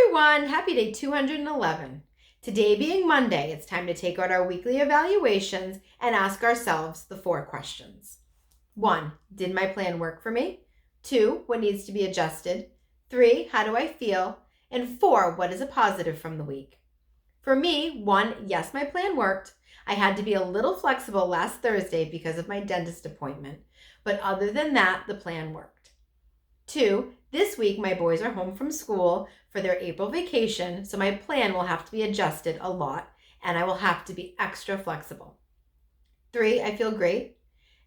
everyone, happy day 211. Today being Monday, it's time to take out our weekly evaluations and ask ourselves the 4 questions. 1, did my plan work for me? 2, what needs to be adjusted? 3, how do I feel? And 4, what is a positive from the week? For me, 1, yes, my plan worked. I had to be a little flexible last Thursday because of my dentist appointment, but other than that, the plan worked. 2, this week my boys are home from school for their April vacation, so my plan will have to be adjusted a lot and I will have to be extra flexible. 3, I feel great.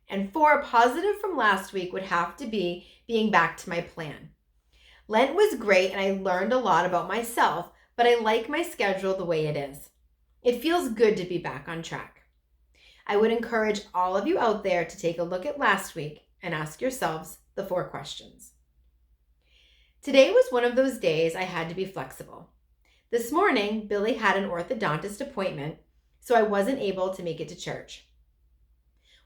And 4, a positive from last week would have to be being back to my plan. Lent was great and I learned a lot about myself, but I like my schedule the way it is. It feels good to be back on track. I would encourage all of you out there to take a look at last week and ask yourselves the 4 questions. Today was one of those days I had to be flexible. This morning, Billy had an orthodontist appointment, so I wasn't able to make it to church.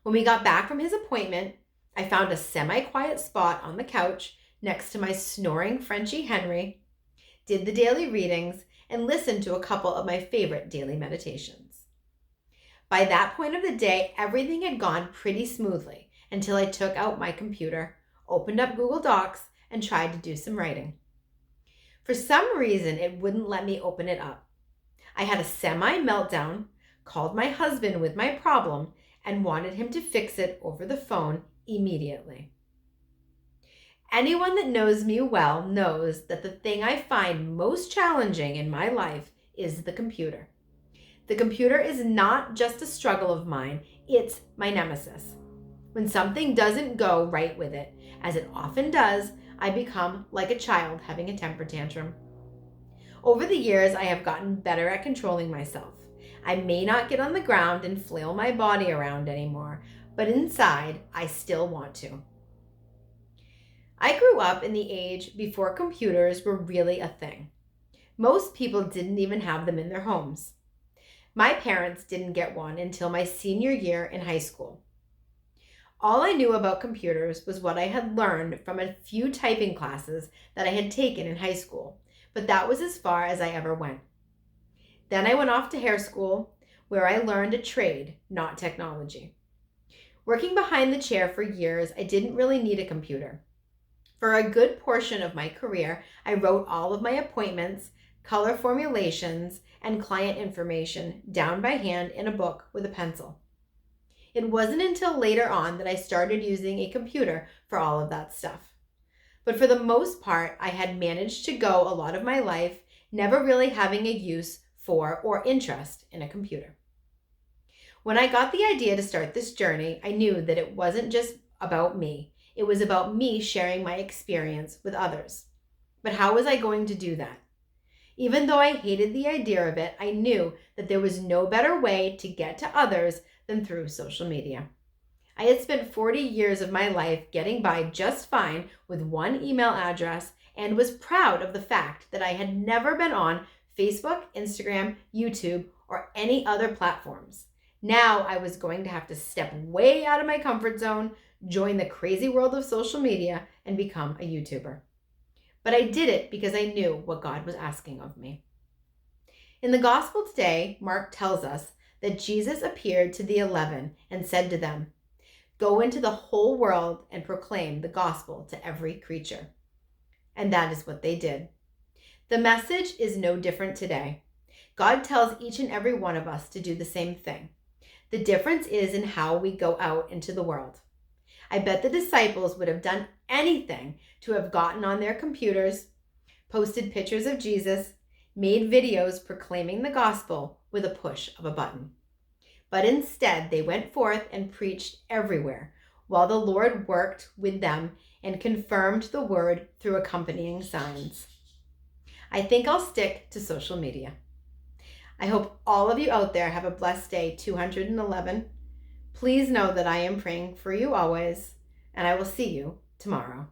When we got back from his appointment, I found a semi-quiet spot on the couch next to my snoring Frenchie Henry, did the daily readings, and listened to a couple of my favorite daily meditations. By that point of the day, everything had gone pretty smoothly until I took out my computer, opened up Google Docs, and tried to do some writing. For some reason, it wouldn't let me open it up. I had a semi-meltdown, called my husband with my problem, and wanted him to fix it over the phone immediately. Anyone that knows me well knows that the thing I find most challenging in my life is the computer. The computer is not just a struggle of mine, it's my nemesis. When something doesn't go right with it, as it often does, I become like a child having a temper tantrum. Over the years, I have gotten better at controlling myself. I may not get on the ground and flail my body around anymore, but inside, I still want to. I grew up in the age before computers were really a thing. Most people didn't even have them in their homes. My parents didn't get one until my senior year in high school. All I knew about computers was what I had learned from a few typing classes that I had taken in high school, but that was as far as I ever went. Then I went off to hair school, where I learned a trade, not technology. Working behind the chair for years, I didn't really need a computer. For a good portion of my career, I wrote all of my appointments, color formulations, and client information down by hand in a book with a pencil. It wasn't until later on that I started using a computer for all of that stuff. But for the most part, I had managed to go a lot of my life never really having a use for or interest in a computer. When I got the idea to start this journey, I knew that it wasn't just about me. It was about me sharing my experience with others. But how was I going to do that? Even though I hated the idea of it, I knew that there was no better way to get to others than through social media. I had spent 40 years of my life getting by just fine with one email address and was proud of the fact that I had never been on Facebook, Instagram, YouTube, or any other platforms. Now I was going to have to step way out of my comfort zone, join the crazy world of social media, and become a YouTuber. But I did it because I knew what God was asking of me. In the gospel today, Mark tells us that Jesus appeared to the 11 and said to them, "Go into the whole world and proclaim the gospel to every creature." And that is what they did. The message is no different today. God tells each and every one of us to do the same thing. The difference is in how we go out into the world. I bet the disciples would have done anything to have gotten on their computers, posted pictures of Jesus, made videos proclaiming the gospel with a push of a button. But instead, they went forth and preached everywhere, while the Lord worked with them and confirmed the word through accompanying signs. I think I'll stick to social media. I hope all of you out there have a blessed day 211. Please know that I am praying for you always, and I will see you tomorrow.